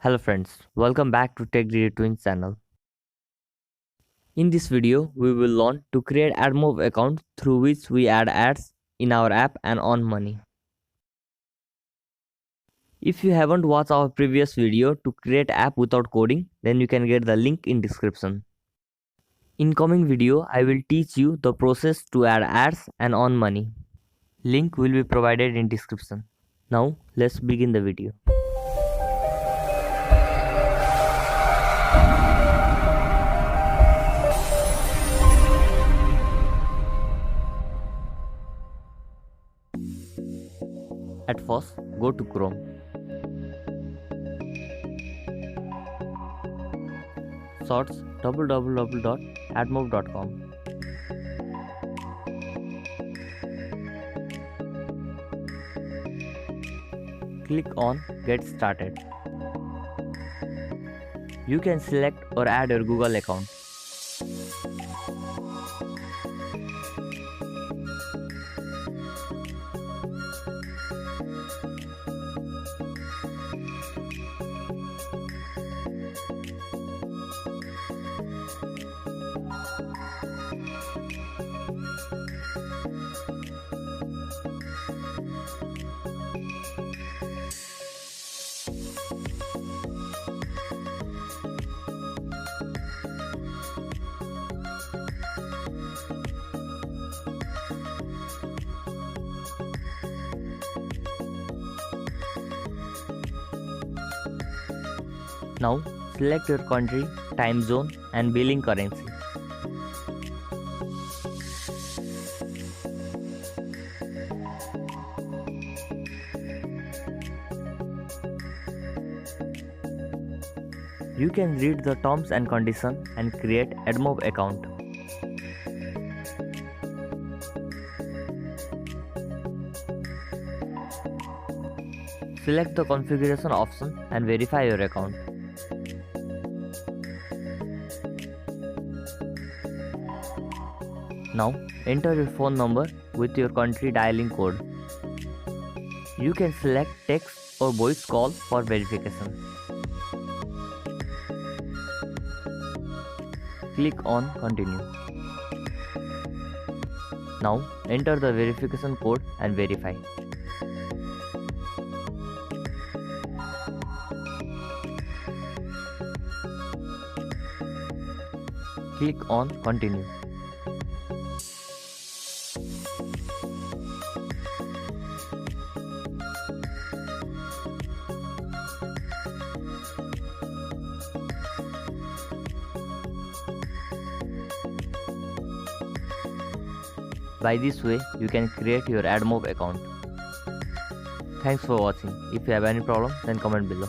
Hello friends, welcome back to Tech Twins channel. In this video, we will learn to create admob account through which we add ads in our app and earn money. If you haven't watched our previous video to create app without coding, then you can get the link in description. In coming video, I will teach you the process to add ads and earn money. Link will be provided in description. Now let's begin the video. At first, go to Chrome. Search www.admob.com. Click on Get Started. You can select or add your Google account. Now select your country, time zone and billing currency. You can read the terms and conditions and create admob account. Select the configuration option and verify your account. Now enter your phone number with your country dialing code. You can select text or voice call for verification. Click on Continue. Now enter the verification code and verify. Click on Continue. By this way, you can create your admob account. Thanks for watching. If you have any problem, then comment below.